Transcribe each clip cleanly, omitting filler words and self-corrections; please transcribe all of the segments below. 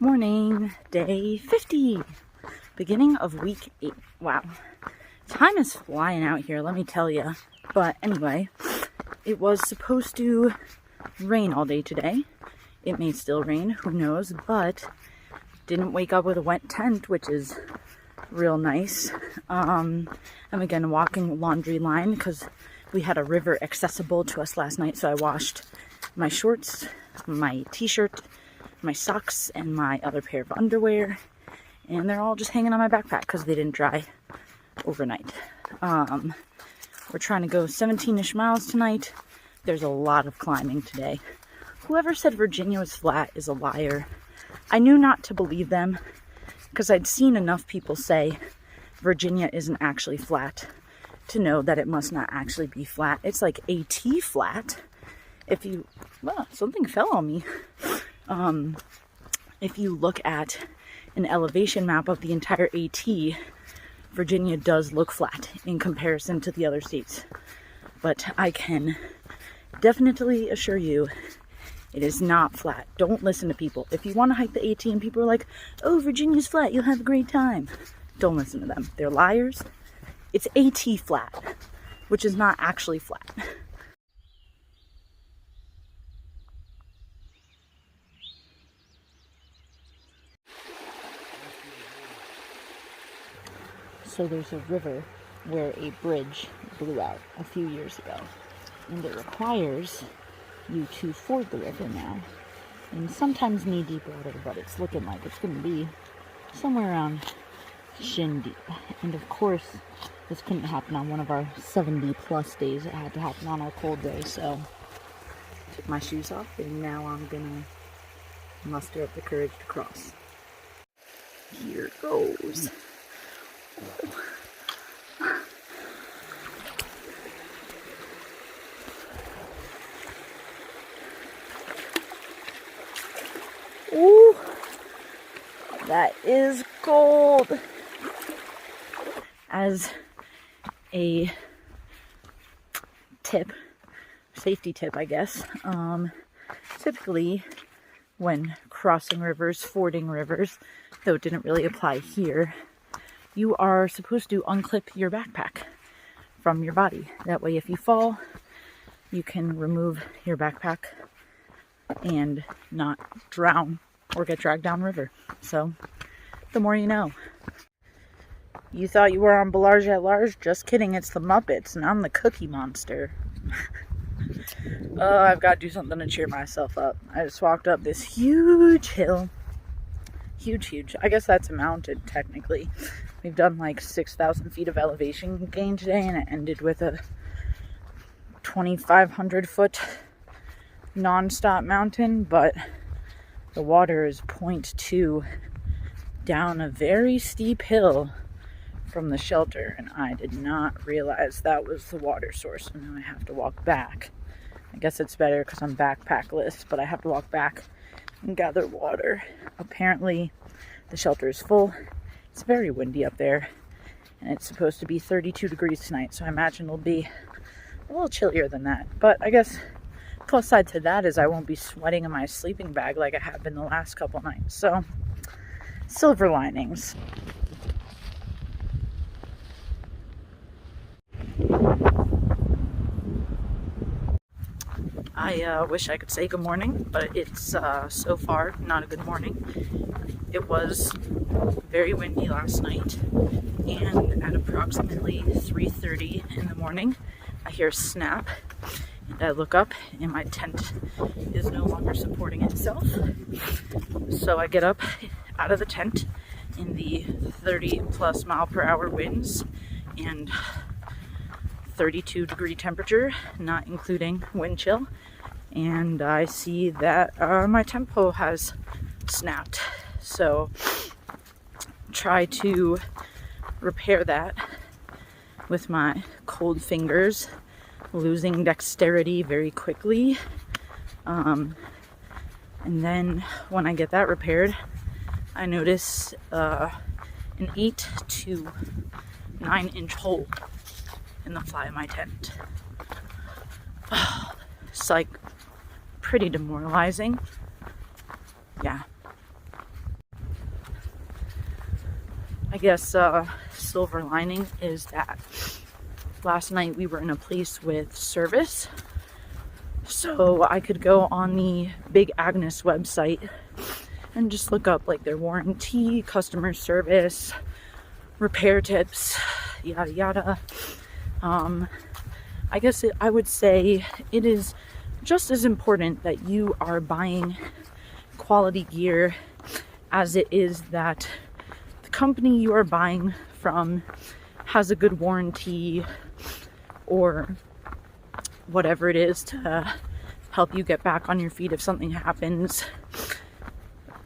Morning, day 50, beginning of week 8. Wow, time is flying out here, let me tell you. But anyway, it was supposed to rain all day today. It may still rain, who knows, but didn't wake up with a wet tent, which is real nice. I'm again walking a laundry line because we had a river accessible to us last night, so I washed my shorts, my t-shirt, my socks, and my other pair of underwear, and they're all just hanging on my backpack because they didn't dry overnight. We're trying to go 17-ish miles tonight. There's a lot of climbing today. Whoever said Virginia was flat is a liar. I knew not to believe them because I'd seen enough people say Virginia isn't actually flat to know that it must not actually be flat. It's like AT flat. If you, well, something fell on me. If you look at an elevation map of the entire AT, Virginia does look flat in comparison to the other states. But I can definitely assure you, it is not flat. Don't listen to people. If you want to hike the AT and people are like, oh, Virginia's flat, you'll have a great time. Don't listen to them. They're liars. It's AT flat, which is not actually flat. So there's a river where a bridge blew out a few years ago, and it requires you to ford the river now, and sometimes knee-deep water, but it's looking like it's going to be somewhere around shin-deep. And of course, this couldn't happen on one of our 70-plus days. It had to happen on our cold day, so I took my shoes off, and now I'm going to muster up the courage to cross. Here goes. Ooh, that is gold. As a tip, safety tip, I guess, typically when crossing rivers, fording rivers, though it didn't really apply here, you are supposed to unclip your backpack from your body. That way, if you fall, you can remove your backpack and not drown or get dragged downriver. So, the more you know. You thought you were on Belarge at Large? Just kidding, it's the Muppets, and I'm the Cookie Monster. Oh, I've got to do something to cheer myself up. I just walked up this huge hill. Huge. I guess that's a mountain, technically. We've done like 6,000 feet of elevation gain today, and it ended with a 2,500 foot non-stop mountain, but the water is 0.2 down a very steep hill from the shelter, and I did not realize that was the water source, and now I have to walk back. I guess it's better because I'm backpackless, but I have to walk back and gather water. Apparently the shelter is full. It's very windy up there, and it's supposed to be 32 degrees tonight, so I imagine it'll be a little chillier than that. But I guess plus side to that is I won't be sweating in my sleeping bag like I have been the last couple nights. So silver linings. I wish I could say good morning, but it's so far not a good morning. It was very windy last night, and at approximately 3:30 in the morning, I hear a snap, and I look up, and my tent is no longer supporting itself. So I get up out of the tent in the 30+ mile per hour winds and 32 degree temperature, not including wind chill, and I see that my tent pole has snapped. So try to repair that with my cold fingers, losing dexterity very quickly. And then when I get that repaired, I notice an 8 to 9 inch hole in the fly of my tent. It's like pretty demoralizing. Yeah. guess silver lining is that last night we were in a place with service, so I could go on the Big Agnes website and just look up like their warranty, customer service, repair tips, yada yada. I guess I would say it is just as important that you are buying quality gear as it is that the company you are buying from has a good warranty or whatever it is to help you get back on your feet if something happens.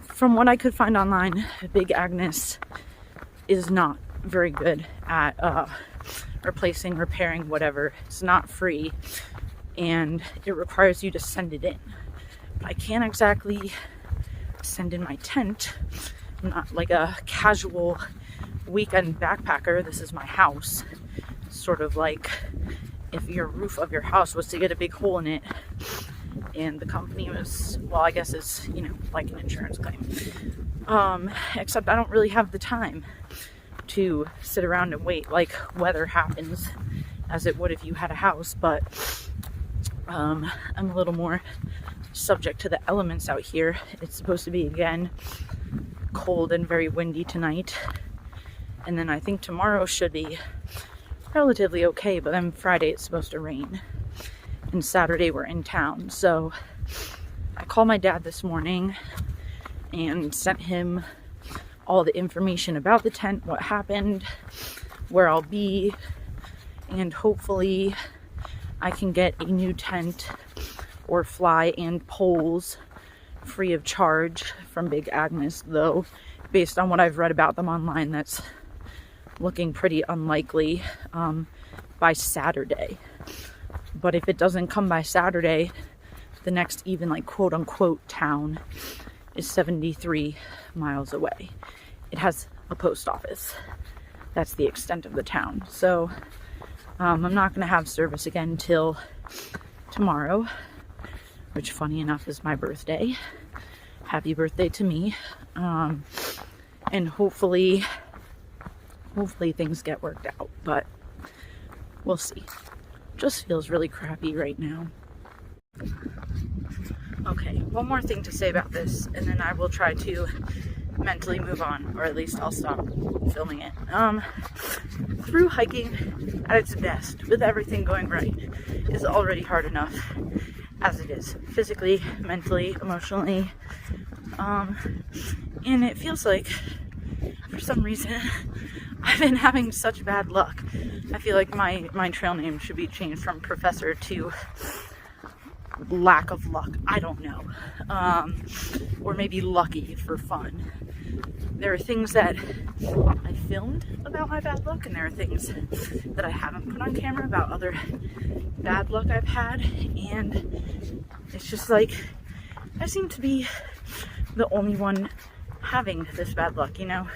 From what I could find online, Big Agnes is not very good at replacing, repairing, whatever. It's not free, and it requires you to send it in. But I can't exactly send in my tent. I'm not like a casual weekend backpacker. This is my house. Sort of like if your roof of your house was to get a big hole in it and the company was, well, I guess it's, you know, like an insurance claim. Except I don't really have the time to sit around and wait. Like, weather happens as it would if you had a house, but I'm a little more subject to the elements out here. It's supposed to be, again, cold and very windy tonight, and then I think tomorrow should be relatively okay, but then Friday it's supposed to rain, and Saturday we're in town. So I called my dad this morning and sent him all the information about the tent, what happened, where I'll be, and hopefully I can get a new tent or fly and poles free of charge from Big Agnes, though based on what I've read about them online, that's looking pretty unlikely by Saturday. But if it doesn't come by Saturday, the next even like quote unquote town is 73 miles away. It has a post office. That's the extent of the town. So I'm not going to have service again till tomorrow, which funny enough is my birthday. Happy birthday to me. And hopefully things get worked out, but we'll see. Just feels really crappy right now. Okay, one more thing to say about this, and then I will try to mentally move on, or at least I'll stop filming it. Through hiking at its best, with everything going right, is already hard enough as it is, physically, mentally, emotionally, and it feels like, for some reason, I've been having such bad luck. I feel like my trail name should be changed from Professor to Lack of Luck. I don't know. Or maybe Lucky for fun. There are things that I filmed about my bad luck, and there are things that I haven't put on camera about other bad luck I've had, and it's just like I seem to be the only one having this bad luck, you know?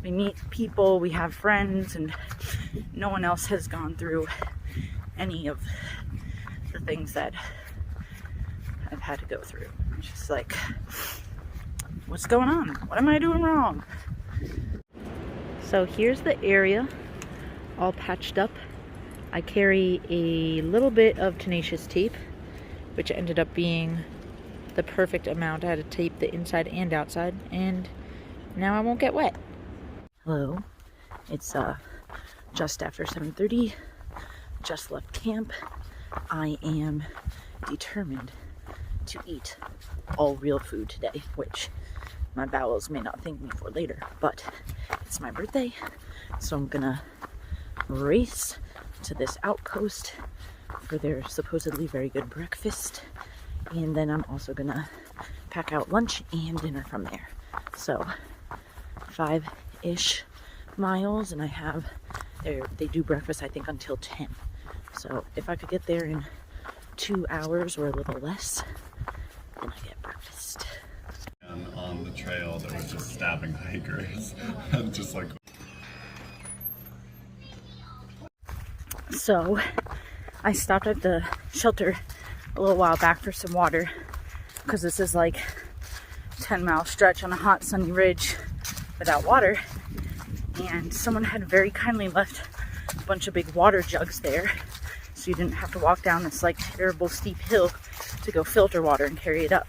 We meet people, we have friends, and no one else has gone through any of the things that I've had to go through. It's just like, what's going on? What am I doing wrong? So here's the area, all patched up. I carry a little bit of tenacious tape, which ended up being the perfect amount. I had to tape the inside and outside, and now I won't get wet. Hello, it's just after 7:30, just left camp. I am determined to eat all real food today, which my bowels may not thank me for later, but it's my birthday, so I'm gonna race to this outpost for their supposedly very good breakfast, and then I'm also gonna pack out lunch and dinner from there. So 5-ish miles, and I have they do breakfast I think until 10, so if I could get there in 2 hours or a little less, then I get breakfast. And on the trail that was just stabbing hikers and just like. So I stopped at the shelter a little while back for some water, because this is like 10-mile stretch on a hot sunny ridge without water, and someone had very kindly left a bunch of big water jugs there, so you didn't have to walk down this like terrible steep hill to go filter water and carry it up.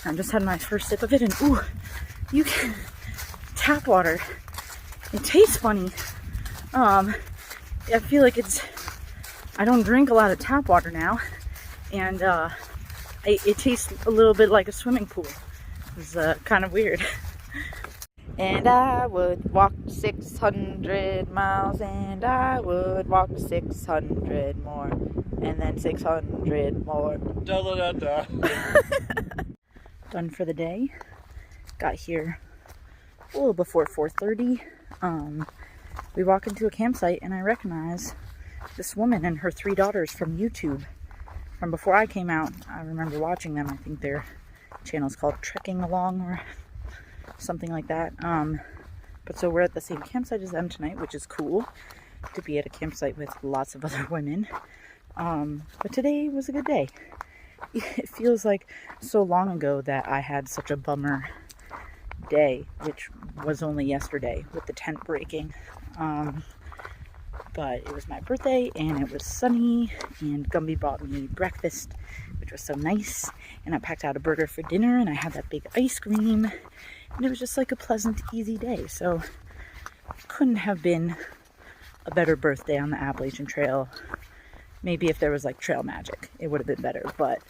And I just had my first sip of it, and ooh, you can tap water. It tastes funny. I feel like I don't drink a lot of tap water now, and it tastes a little bit like a swimming pool. It's kind of weird. And I would walk 600 miles, and I would walk 600 more, and then 600 more. Da da da da. Done for the day. Got here a little before 4:30. We walk into a campsite, and I recognize this woman and her 3 daughters from YouTube. From before I came out, I remember watching them. I think their channel's called Trekking Along or something like that. But so we're at the same campsite as them tonight, which is cool to be at a campsite with lots of other women. But today was a good day. It feels like so long ago that I had such a bummer day, which was only yesterday with the tent breaking. But it was my birthday, and it was sunny, and Gumby bought me breakfast, which was so nice, and I packed out a burger for dinner, and I had that big ice cream, and it was just like a pleasant, easy day. So couldn't have been a better birthday on the Appalachian Trail. Maybe if there was like trail magic, it would have been better, but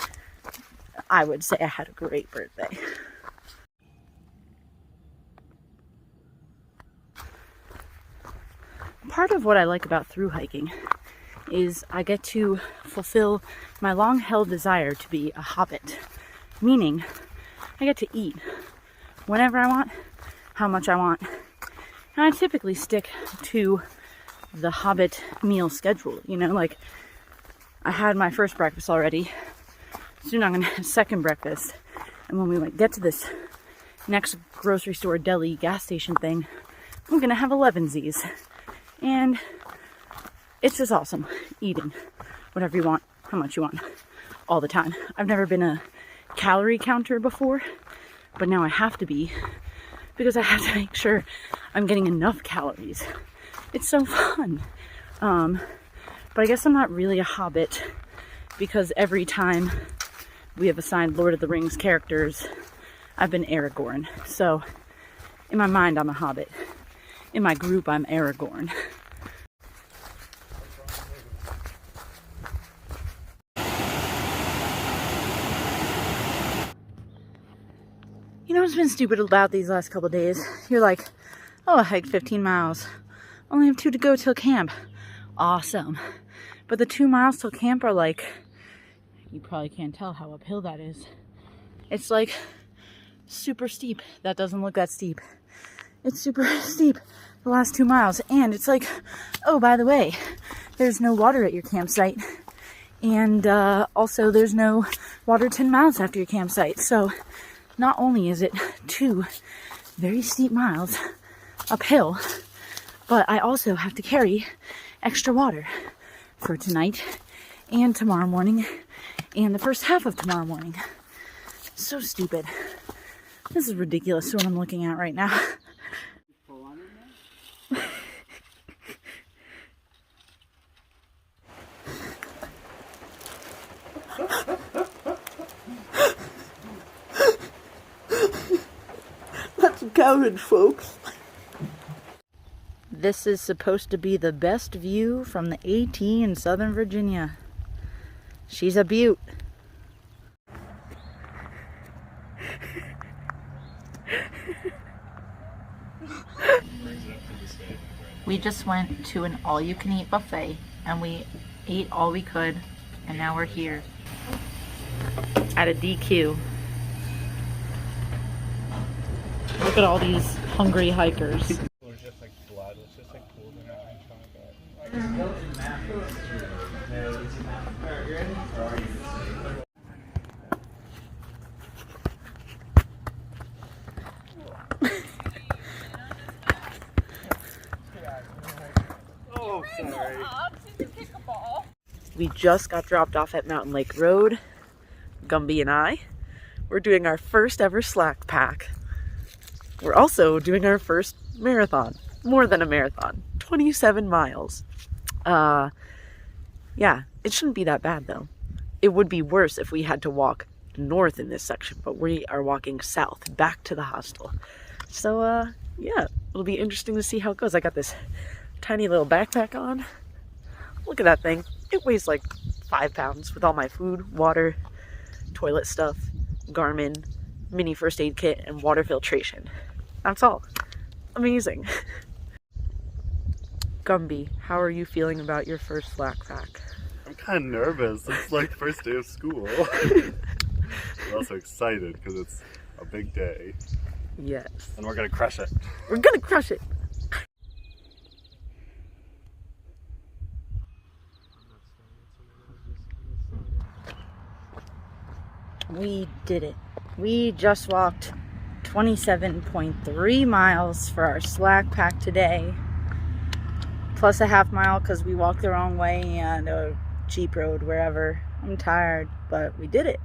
I would say I had a great birthday. Part of what I like about through hiking is I get to fulfill my long-held desire to be a hobbit, meaning I get to eat whenever I want, how much I want, and I typically stick to the hobbit meal schedule. You know, like I had my first breakfast already, soon I'm gonna have second breakfast, and when we like get to this next grocery store, deli, gas station thing, I'm gonna have 11sies. And it's just awesome eating whatever you want, how much you want, all the time. I've never been a calorie counter before, but now I have to be, because I have to make sure I'm getting enough calories. It's so fun. But I guess I'm not really a hobbit, because every time we have assigned Lord of the Rings characters, I've been Aragorn. So in my mind, I'm a hobbit. In my group, I'm Aragorn. You know what's been stupid about these last couple days? You're like, oh, I hiked 15 miles. Only have 2 to go till camp. Awesome. But the 2 miles till camp are like, you probably can't tell how uphill that is. It's like super steep. That doesn't look that steep. It's super steep the last 2 miles. And it's like, oh, by the way, there's no water at your campsite. And also there's no water 10 miles after your campsite. So not only is it 2 very steep miles uphill, but I also have to carry extra water for tonight and tomorrow morning and the first half of tomorrow morning. So stupid. This is ridiculous what I'm looking at right now. That's counted, folks. This is supposed to be the best view from the AT in Southern Virginia. She's a beaut. We just went to an all-you-can-eat buffet and we ate all we could, and now we're here at a DQ. Look at all these hungry hikers. We're just like blood. It's just like cool to know. Oh, sorry. We just got dropped off at Mountain Lake Road, Gumby and I. We're doing our first ever slack pack. We're also doing our first marathon. more than a marathon. 27 miles. Yeah, it shouldn't be that bad though. It would be worse if we had to walk north in this section, but we are walking south back to the hostel. So yeah, it'll be interesting to see how it goes. I got this tiny little backpack on. Look at that thing. It weighs like 5 pounds with all my food, water, toilet stuff, Garmin, mini first aid kit, and water filtration. That's all. Amazing. Gumby, how are you feeling about your first backpack? I'm kind of nervous. It's like first day of school. We're also excited because it's a big day. Yes. And we're gonna crush it. We're gonna crush it. We did it. We just walked 27.3 miles for our slack pack today. Plus a half mile because we walked the wrong way and a cheap road wherever. I'm tired, but we did it.